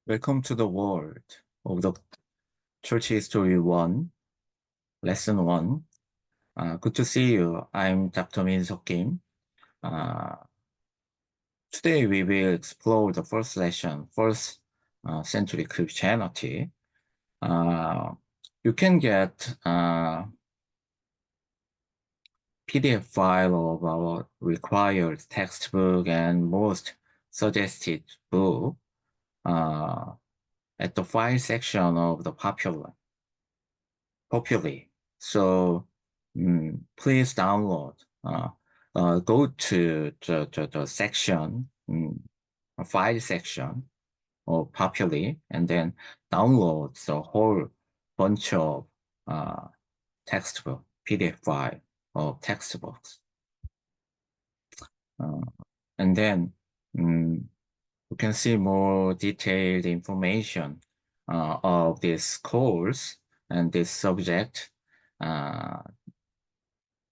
Welcome to the world of the Church History 1, Lesson 1. Good to see you. I'm Dr. Min-Seok Kim. Uh, Today we will explore the first lesson, first century Christianity. You can get PDF file of our required textbook and most suggested book at the file section of the Populi. So please download. Go to the section, file section of Populi, and then download the whole bunch of textbook, PDF file of textbooks. And then you can see more detailed information of this course and this subject,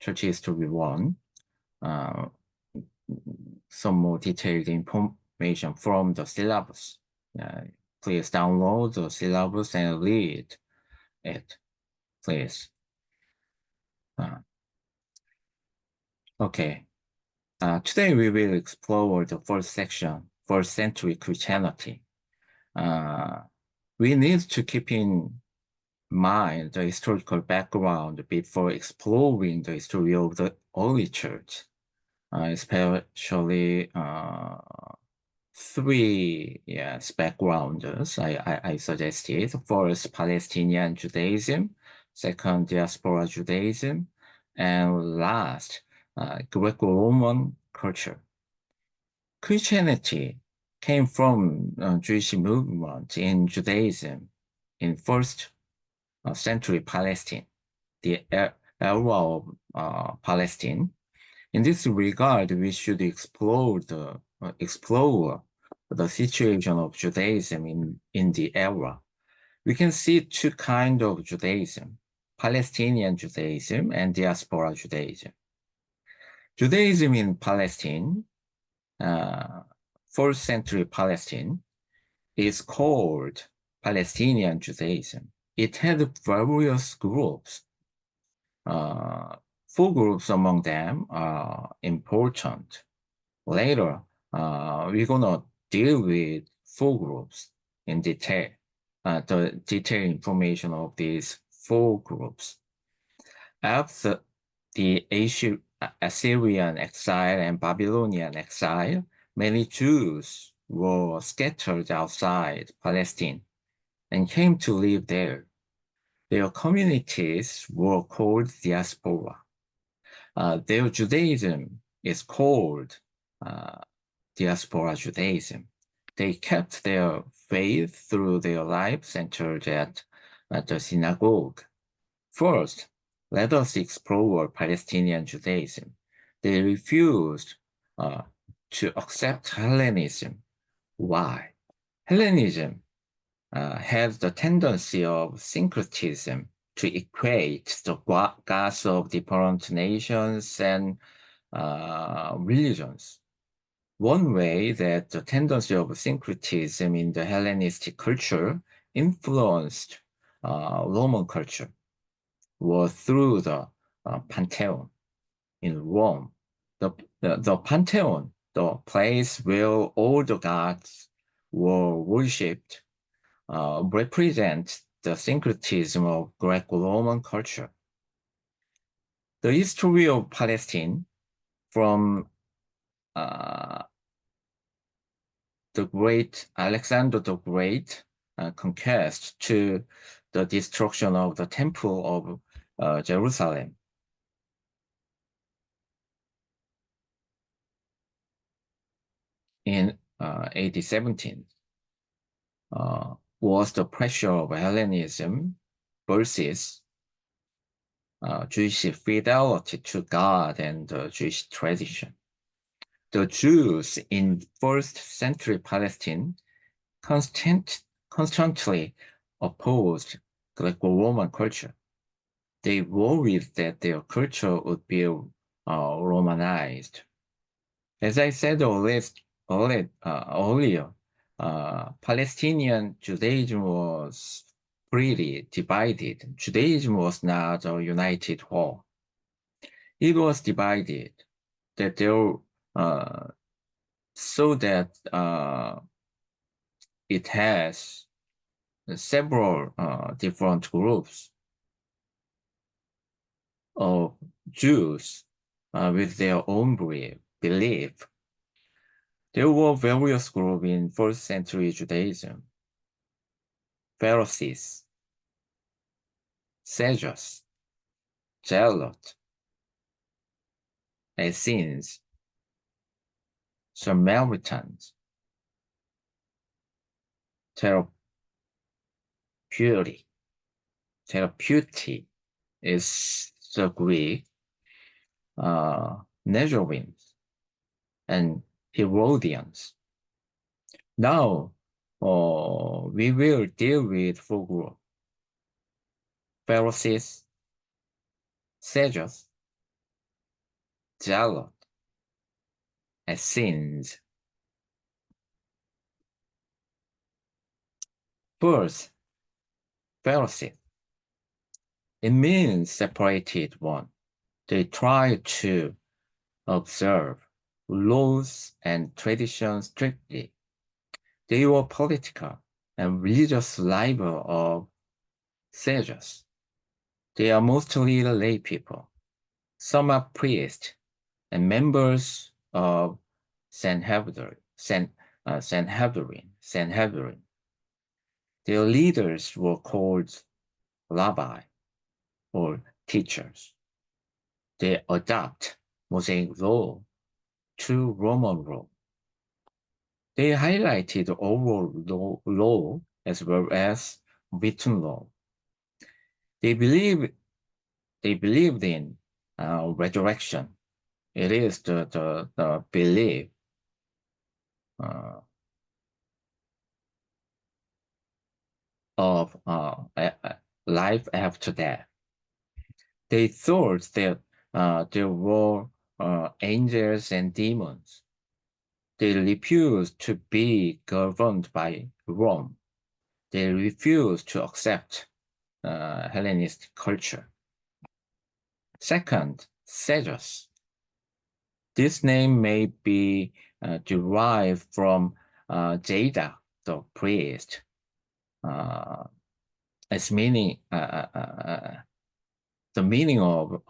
Church History 1, some more detailed information from the syllabus. Please download the syllabus and read it, please. Okay. Today we will explore the first section, first century Christianity. We need to keep in mind the historical background before exploring the history of the early church, especially three backgrounds I suggested. First, Palestinian Judaism, second, Diaspora Judaism, and last, Greco-Roman culture. Christianity came from Jewish movement in Judaism in first century Palestine, the era of Palestine. In this regard, we should explore the situation of Judaism in the era. We can see two kinds of Judaism: Palestinian Judaism and Diaspora Judaism. Judaism in Palestine, first century Palestine, is called Palestinian Judaism. It had various groups. Four groups among them are important. Later, we're gonna deal with four groups in detail, the detailed information of these four groups. After the Assyrian exile and Babylonian exile, many Jews were scattered outside Palestine and came to live there. Their communities were called diaspora. Their Judaism is called Diaspora Judaism. They kept their faith through their lives centered at the synagogue. First, let us explore Palestinian Judaism. They refused to accept Hellenism. Why? Hellenism has the tendency of syncretism to equate the gods of different nations and religions. One way that the tendency of syncretism in the Hellenistic culture influenced Roman culture was through the Pantheon in Rome. The Pantheon, the place where all the gods were worshipped, represents the syncretism of Greco-Roman culture. The history of Palestine from the great Alexander the Great conquest to the destruction of the Temple of Jerusalem. In AD 17 was the pressure of Hellenism versus Jewish fidelity to God and the Jewish tradition. The Jews in first century Palestine constantly opposed Greco-Roman culture. They worried that their culture would be Romanized. As I said earlier, Palestinian Judaism was pretty divided. Judaism was not a united whole. It was divided that there, so that it has several different groups of Jews with their own belief. There were various groups in first century Judaism: Pharisees, Sadducees, Zealots, Essenes, Samaritans, Therapeutic is the Greek, Nazarenes, and Herodians. Now, we will deal with four groups: Pharisees, Sadducees, Zealots, Essenes. First, Pharisees. It means separated one. They try to observe laws and traditions strictly. They were political and religious rival of Sadducees. They are mostly lay people. Some are priests and members of Sanhedrin. Their leaders were called rabbi or teachers. They adopt Mosaic law to Roman law. They highlighted oral law as well as written law. They believed in resurrection. It is the belief of life after death. They thought that there were angels and demons. They refused to be governed by Rome. They refused to accept Hellenistic culture. Second, Sadducees. This name may be derived from Zadok, the priest, as meaning the meaning of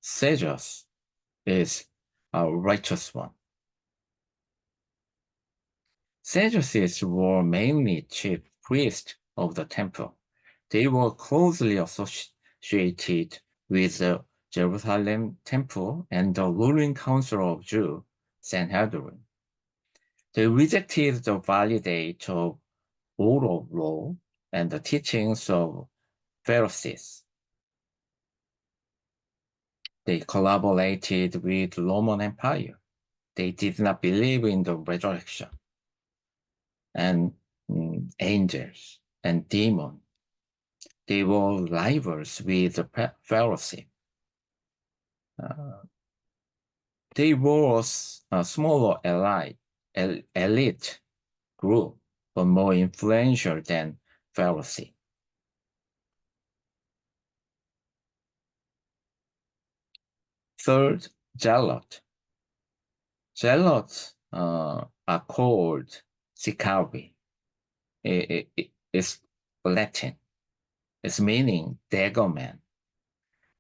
Sadducees is a righteous one. Sadducees were mainly chief priests of the temple. They were closely associated with the Jerusalem temple and the ruling council of Jews, Sanhedrin. They rejected the validate of oral law and the teachings of Pharisees. They collaborated with the Roman Empire. They did not believe in the resurrection and angels and demons. They were rivals with the Pharisees. They were a smaller elite group, but more influential than Pharisee. Third, Zealot. Zealots are called Sicarii. It's Latin. Its meaning dagger man.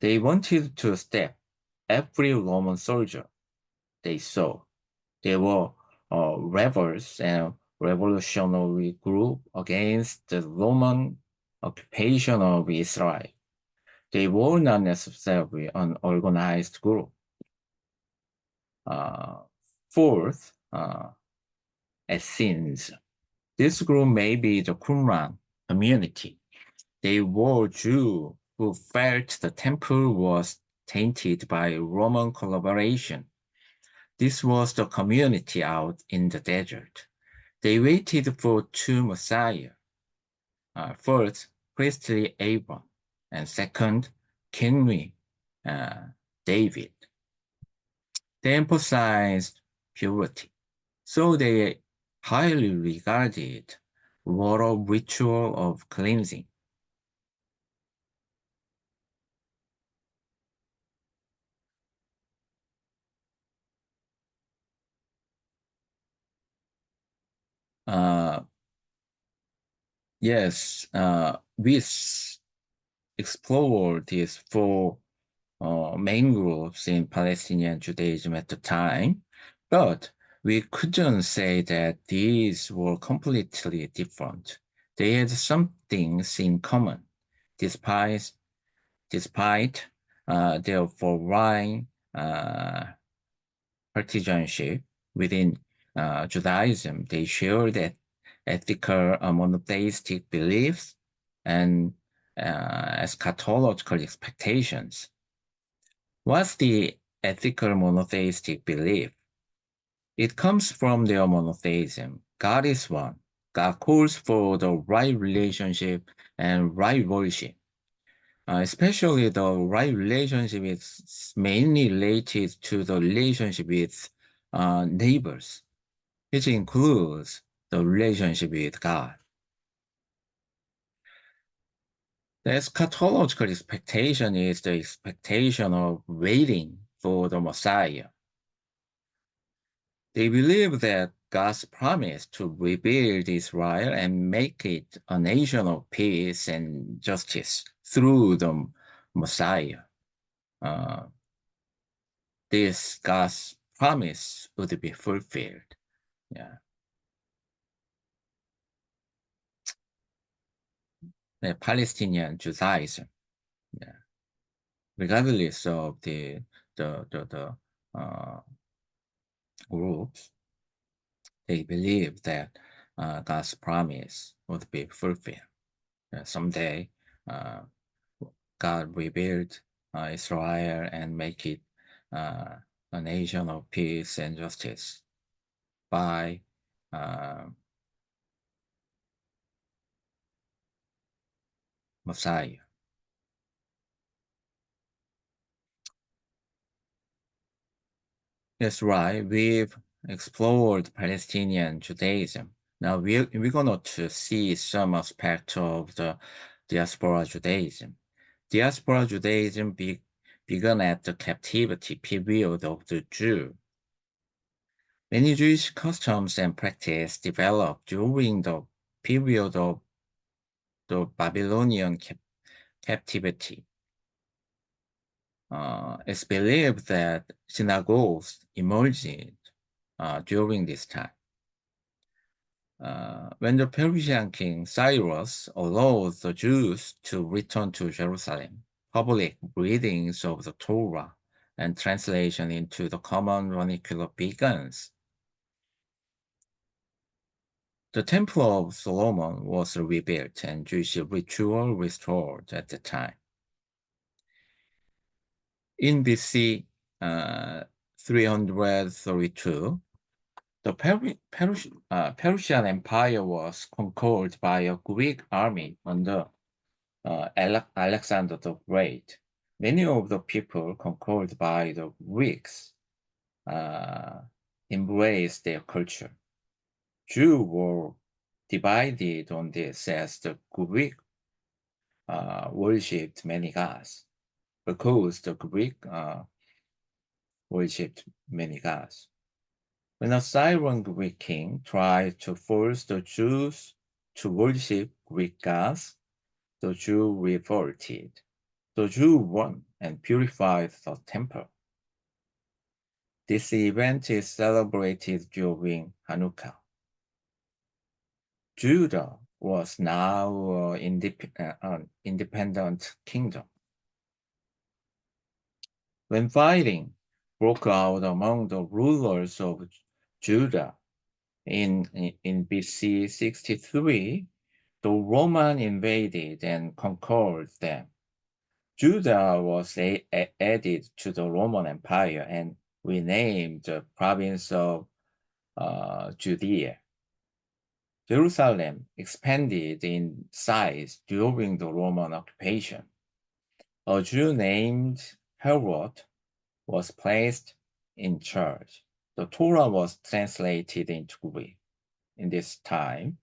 They wanted to stab every Roman soldier they saw. They were rebels and revolutionary group against the Roman occupation of Israel. They were not necessarily an organized group. Fourth, Essenes. This group may be the Qumran community. They were Jews who felt the temple was tainted by Roman collaboration. This was the community out in the desert. They waited for two messiahs. First, priestly Aaron, and second, kingly David. They emphasized purity. So they highly regarded water ritual of cleansing. Uh, yes, we explored these four main groups in Palestinian Judaism at the time, but we couldn't say that these were completely different. They had some things in common, despite their varying partisanship within Judaism. They shared ethical monotheistic beliefs and eschatological expectations. What's the ethical monotheistic belief? It comes from their monotheism. God is one. God calls for the right relationship and right worship. Especially the right relationship is mainly related to the relationship with neighbors, which includes the relationship with God. The eschatological expectation is the expectation of waiting for the Messiah. They believe that God's promise to rebuild Israel and make it a nation of peace and justice through the Messiah. Uh, this God's promise would be fulfilled. Yeah. The Palestinian Judaism. Yeah. Regardless of the groups, they believe that God's promise would be fulfilled. Someday, uh, God rebuild Israel and make it uh, a nation of peace and justice by uh, Messiah. That's right. We've explored Palestinian Judaism. Now we're going to see some aspect of the diaspora Judaism. Diaspora Judaism began at the captivity period of the Jew. Many Jewish customs and practice developed during the period of the Babylonian captivity. It's believed that synagogues emerged during this time. When the Persian king Cyrus allowed the Jews to return to Jerusalem, public readings of the Torah and translation into the common vernacular begins. The Temple of Solomon was rebuilt and Jewish ritual restored at the time. In BC 332, the Persian Empire was conquered by a Greek army under Alexander the Great. Many of the people conquered by the Greeks uh, embraced their culture. Jews were divided on this as the Greek worshipped many gods because the Greek worshipped many gods. When a Syrian Greek king tried to force the Jews to worship Greek gods, the Jews revolted. The Jews won and purified the temple. This event is celebrated during Hanukkah. Judah was now an independent kingdom. When fighting broke out among the rulers of Judah in BC 63, the Roman invaded and conquered them. Judah was added to the Roman Empire and renamed the province of Judea. Jerusalem expanded in size during the Roman occupation. A Jew named Herod was placed in charge. The Torah was translated into Greek. in this time.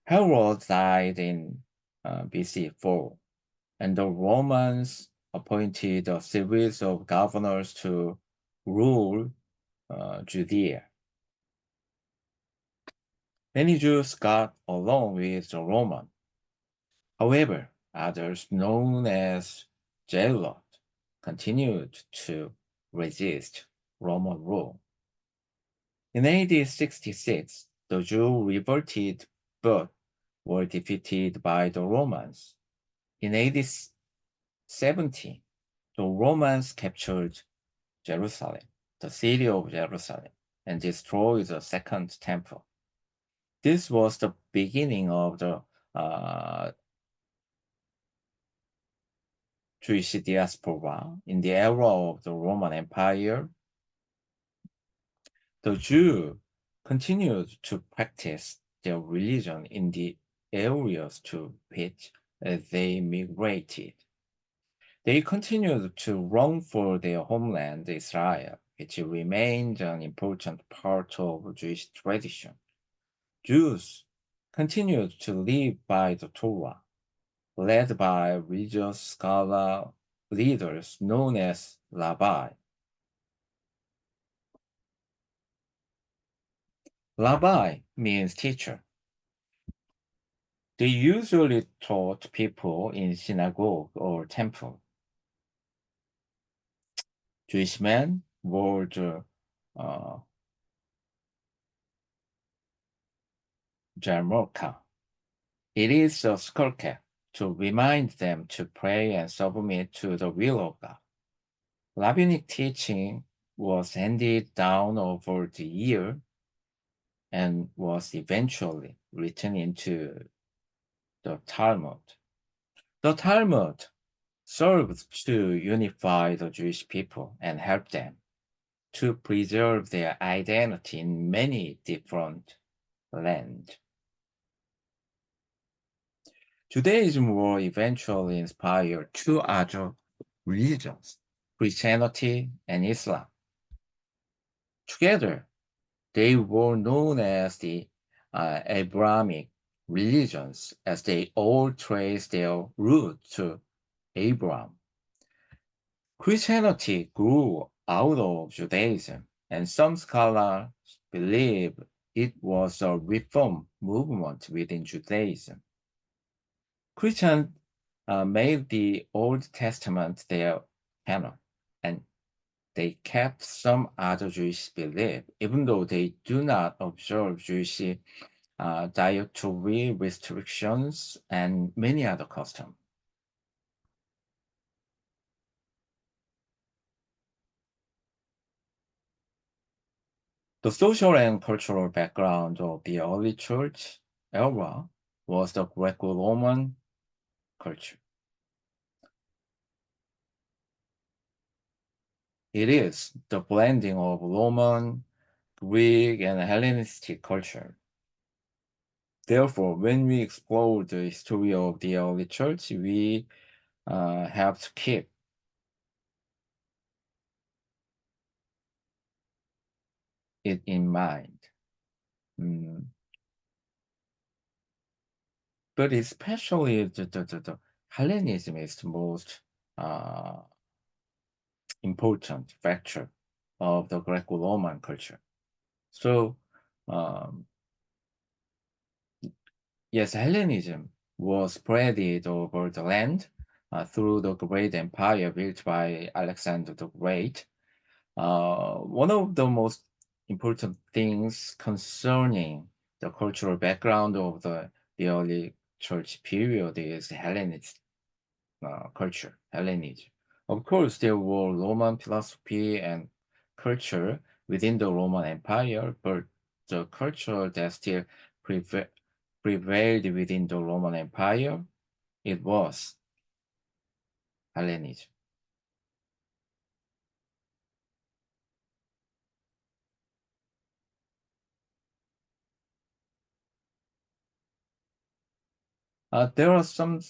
Herod died in BC 4, and the Romans appointed a series of governors to rule Judea. Many Jews got along with the Roman. However, others, known as Zealot, continued to resist Roman rule. In AD 66, the Jews revolted but were defeated by the Romans. In AD 70, the Romans captured Jerusalem, the city of Jerusalem, and destroyed the Second Temple. This was the beginning of the Jewish diaspora in the era of the Roman Empire. The Jews continued to practice their religion in the areas to which they migrated. They continued to long for their homeland, Israel, which remained an important part of Jewish tradition. Jews continued to live by the Torah, led by religious scholar leaders known as Rabbi. Rabbi means teacher. They usually taught people in synagogue or temple. Jewish men wore the yarmulke. It is a skull cap to remind them to pray and submit to the will of God. Rabbinic teaching was handed down over the year and was eventually written into the Talmud. The Talmud served to unify the Jewish people and help them to preserve their identity in many different lands. Judaism will eventually inspire two other religions, Christianity and Islam. Together, they were known as the Abrahamic religions, as they all trace their root to Abraham. Christianity grew out of Judaism, and some scholars believe it was a reform movement within Judaism. Christians made the Old Testament their canon, and they kept some other Jewish belief, even though they do not observe Jewish dietary restrictions and many other customs. The social and cultural background of the early church era was the Greco-Roman culture. It is the blending of Roman, Greek, and Hellenistic culture. Therefore, when we explore the history of the early church, we have to keep it in mind. But especially the Hellenism is the most important factor of the Greco-Roman culture. So, yes, Hellenism was spread over the land through the great empire built by Alexander the Great. One of the most important things concerning the cultural background of the early church period is Hellenist culture, Hellenism. Of course, there were Roman philosophy and culture within the Roman Empire, but the culture that still prevailed within the Roman Empire, it was Hellenism. There are some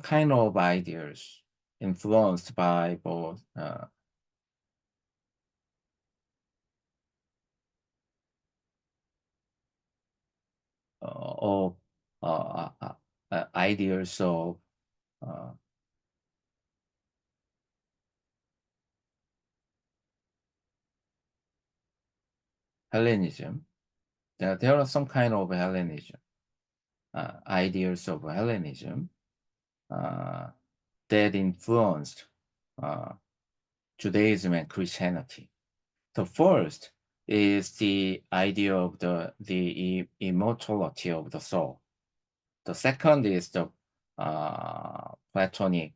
kind of ideas influenced by both. of ideas of uh, Hellenism. There are some kind of Hellenism, ideas of Hellenism uh, that influenced uh, Judaism and Christianity. The first is the idea of the immortality of the soul. The second is the Platonic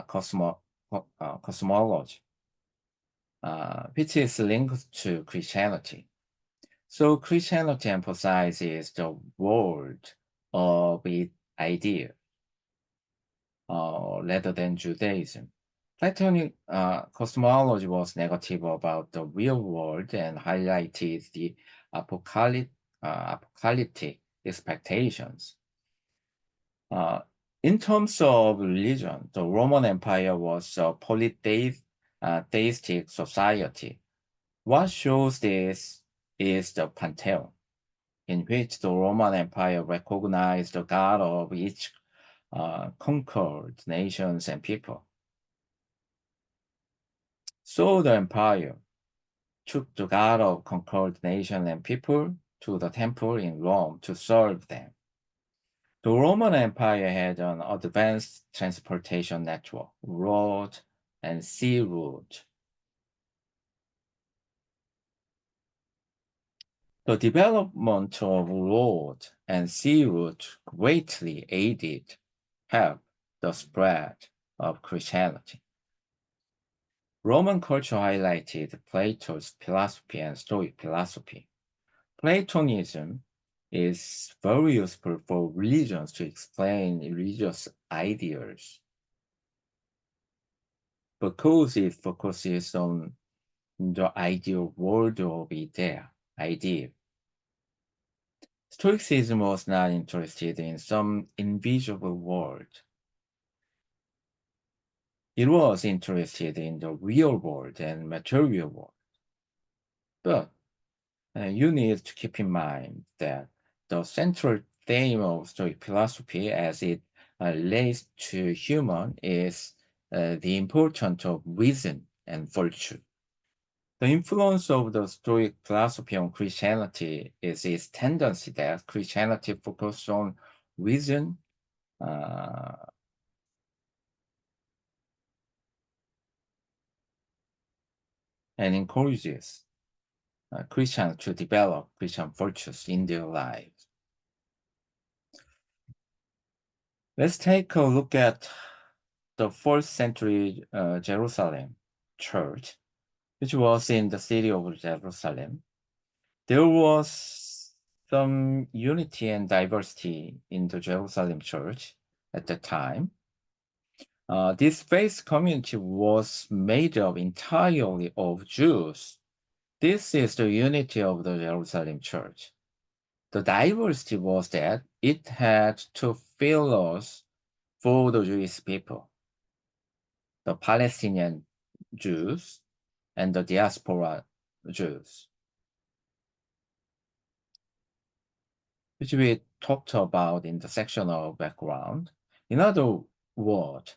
cosmology, which is linked to Christianity. So Christianity emphasizes the world of its idea rather than Judaism. Platonic cosmology was negative about the real world and highlighted the apocalyptic expectations. Uh, in terms of religion, the Roman Empire was a polytheistic society. What shows this is the Pantheon, in which the Roman Empire recognized the god of each conquered nations and people. So the empire took the god of conquered nation and people to the temple in Rome to serve them. The Roman Empire had an advanced transportation network, road and sea route. The development of road and sea route greatly helped the spread of Christianity. Roman culture highlighted Plato's philosophy and Stoic philosophy. Platonism is very useful for religions to explain religious ideas because it focuses on the ideal world of idea. Stoicism was not interested in some invisible world. It was interested in the real world and material world. But you need to keep in mind that the central theme of Stoic philosophy as it relates to human is the importance of reason and virtue. The influence of the Stoic philosophy on Christianity is its tendency that Christianity focuses on reason uh, and encourages Christians to develop Christian virtues in their lives. Let's take a look at the 4th century Jerusalem church, which was in the city of Jerusalem. There was some unity and diversity in the Jerusalem church at the time. This faith community was made up entirely of Jews. This is the unity of the Jerusalem church. The diversity was that it had two pillars for the Jewish people: the Palestinian Jews and the diaspora Jews, which we talked about in the section of background. In other words,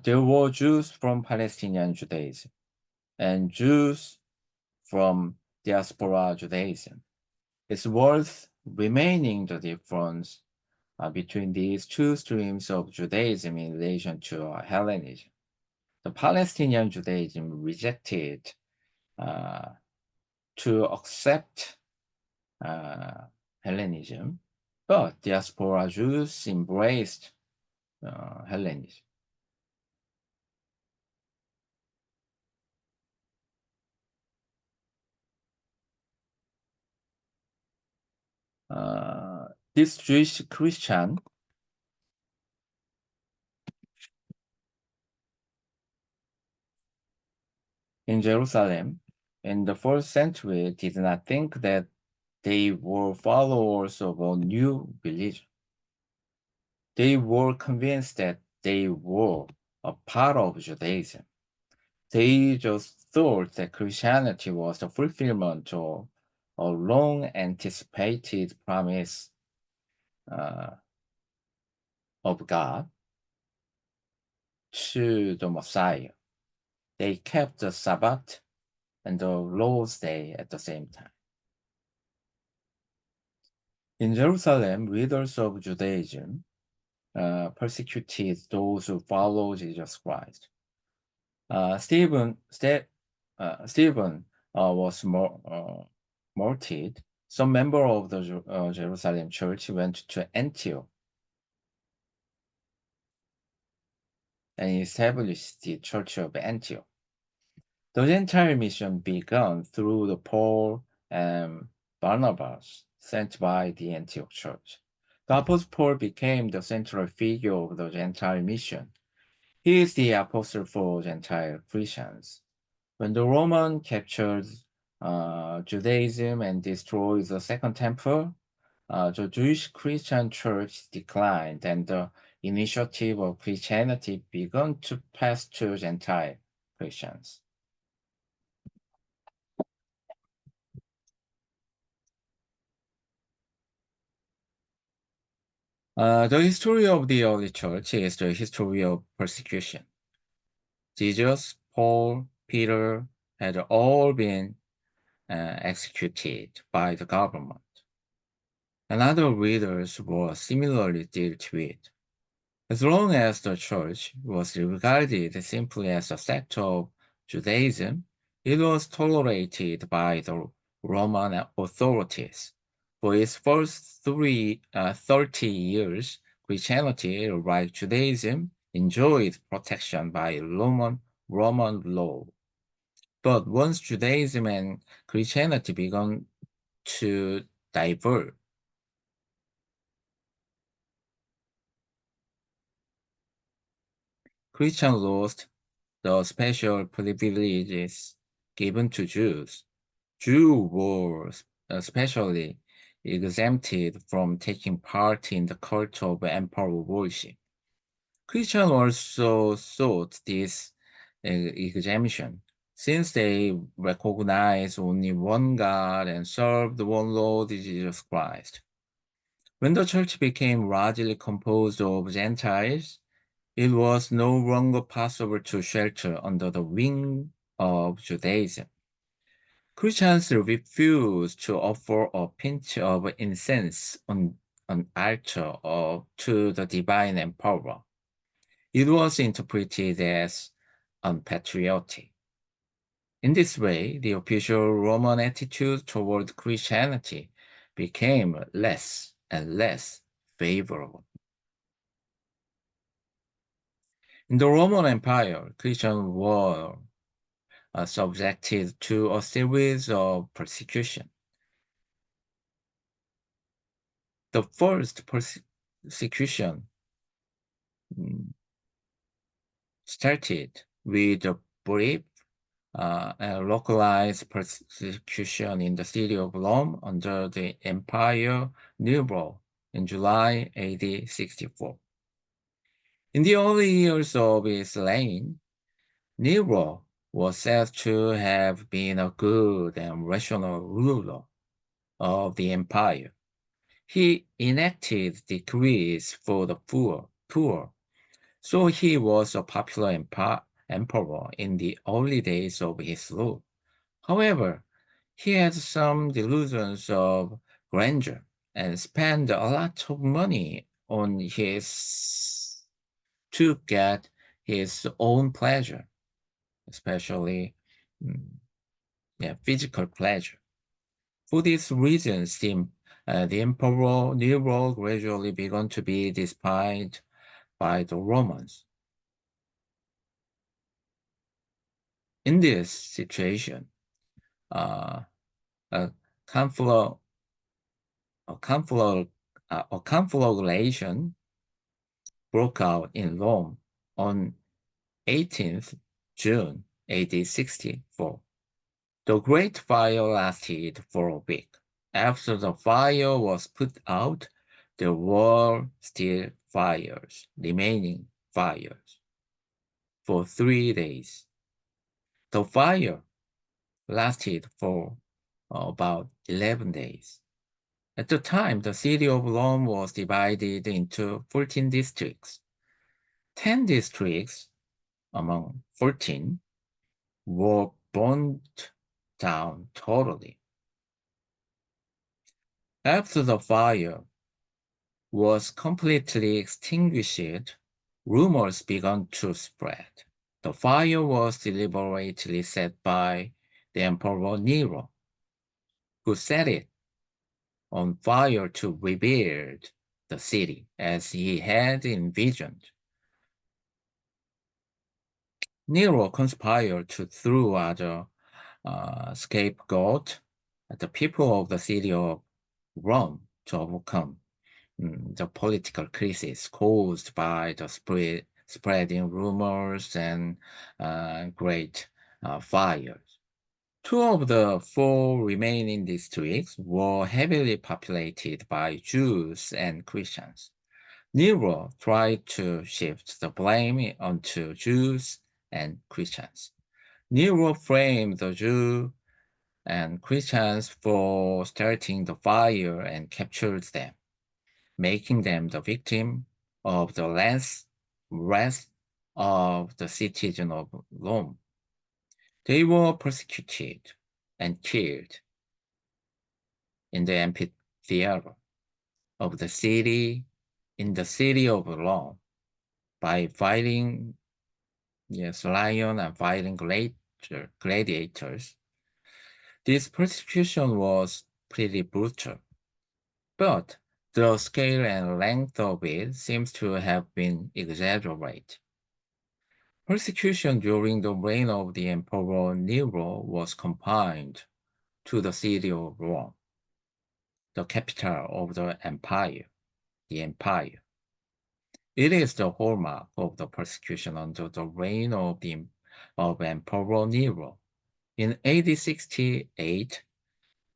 there were Jews from Palestinian Judaism and Jews from diaspora Judaism. It's worth remaining the difference between these two streams of Judaism in relation to Hellenism. The Palestinian Judaism rejected to accept Hellenism, but diaspora Jews embraced Hellenism. This Jewish Christian in Jerusalem in the 4th century did not think that they were followers of a new religion. They were convinced that they were a part of Judaism. They just thought that Christianity was the fulfillment of a long anticipated promise uh, of God to the Messiah. They kept the Sabbath and the Lord's Day at the same time. In Jerusalem, leaders of Judaism persecuted those who follow Jesus Christ. Stephen was martyred. Some member of the Jerusalem church went to Antioch and established the Church of Antioch. The Gentile mission began through the Paul and Barnabas sent by the Antioch church. The Apostle Paul became the central figure of the Gentile mission. He is the apostle for Gentile Christians. When the Roman captured Judaism and destroyed the Second Temple, the Jewish Christian church declined and the initiative of Christianity began to pass to Gentile Christians. The history of the early church is the history of persecution. Jesus, Paul, Peter had all been executed by the government, and other leaders were similarly dealt with. As long as the church was regarded simply as a sect of Judaism, it was tolerated by the Roman authorities. For its first 30 years, Christianity, like Judaism, enjoyed protection by Roman law. But once Judaism and Christianity began to diverge, Christians lost the special privileges given to Jews. Jews were especially exempted from taking part in the cult of emperor worship. Christians also sought this exemption, since they recognized only one God and served one Lord Jesus Christ. When the church became largely composed of Gentiles, it was no longer possible to shelter under the wing of Judaism. Christians refused to offer a pinch of incense on an altar to the divine emperor. It was interpreted as unpatriotic. In this way, the official Roman attitude toward Christianity became less and less favorable. In the Roman Empire, Christians were subjected to a series of persecution. The first persecution started with a brief and localized persecution in the city of Rome under the Emperor Nero in July AD 64. In the early years of his reign, Nero was said to have been a good and rational ruler of the empire. He enacted decrees for the poor, so he was a popular emperor in the early days of his rule. However, he had some delusions of grandeur and spent a lot of money on his to get his own pleasure, especially mm, physical pleasure. For these reasons, the Emperor Nero gradually began to be despised by the Romans. In this situation, uh, a conflo- a conflagration broke out in Rome on 18th June AD 64. The Great Fire lasted for a week. After the fire was put out, there were still remaining fires, for 3 days. The fire lasted for about 11 days, At the time, the city of Rome was divided into 14 districts. 10 districts among 14 were burned down totally. After the fire was completely extinguished, rumors began to spread. The fire was deliberately set by the Emperor Nero, who set it on fire to rebuild the city as he had envisioned. Nero conspired to throw as a scapegoat at the people of the city of Rome to overcome the political crisis caused by the spreading rumors and great fires. Two of the four remaining districts were heavily populated by Jews and Christians. Nero tried to shift the blame onto Jews and Christians. Nero framed the Jews and Christians for starting the fire and captured them, making them the victim of the wrath of the citizens of Rome. They were persecuted and killed in the amphitheater of the city, in the city of Rome, by fighting lion and fighting gladiators. This persecution was pretty brutal, but the scale and length of it seems to have been exaggerated. Persecution during the reign of the Emperor Nero was confined to the city of Rome, the capital of the empire. It is the hallmark of the persecution under the reign of Emperor Nero. In AD 68,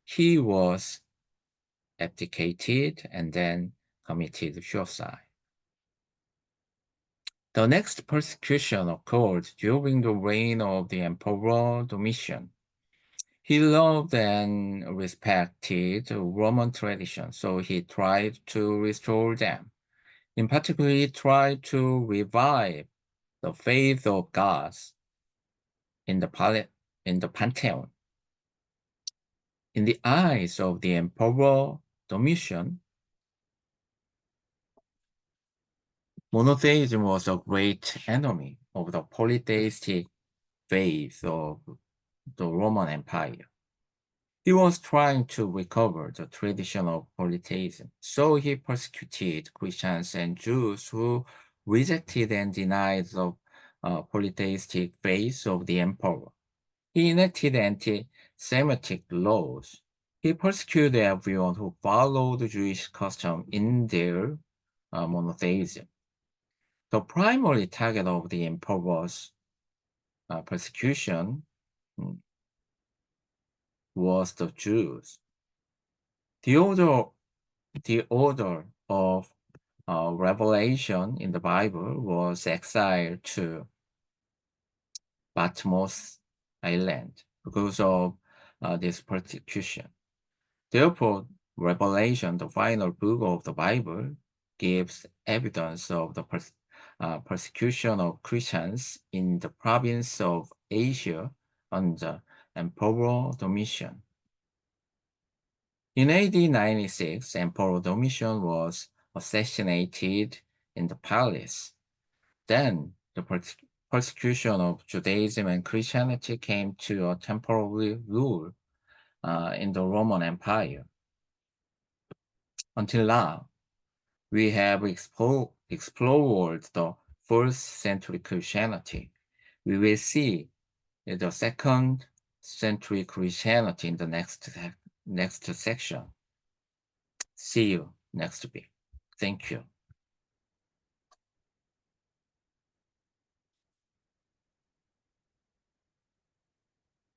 he was abdicated and then committed suicide. The next persecution occurred during the reign of the Emperor Domitian. He loved and respected Roman traditions, so he tried to restore them. In particular, he tried to revive the faith of gods in the pantheon. In the eyes of the Emperor Domitian, monotheism was a great enemy of the polytheistic faith of the Roman Empire. He was trying to recover the tradition of polytheism, so he persecuted Christians and Jews who rejected and denied the polytheistic faith of the emperor. He enacted anti-Semitic laws. He persecuted everyone who followed Jewish custom in their monotheism. The primary target of the emperor's persecution was the Jews. The order of revelation in the Bible was exiled to Patmos Island because of this persecution. Therefore, Revelation, the final book of the Bible, gives evidence of the persecution of Christians in the province of Asia under Emperor Domitian. In AD 96, Emperor Domitian was assassinated in the palace. Then the persecution of Judaism and Christianity came to a temporary rule in the Roman Empire. Until now, we have explored the first century Christianity. We will see the second century Christianity in the next section. See you next week. Thank you.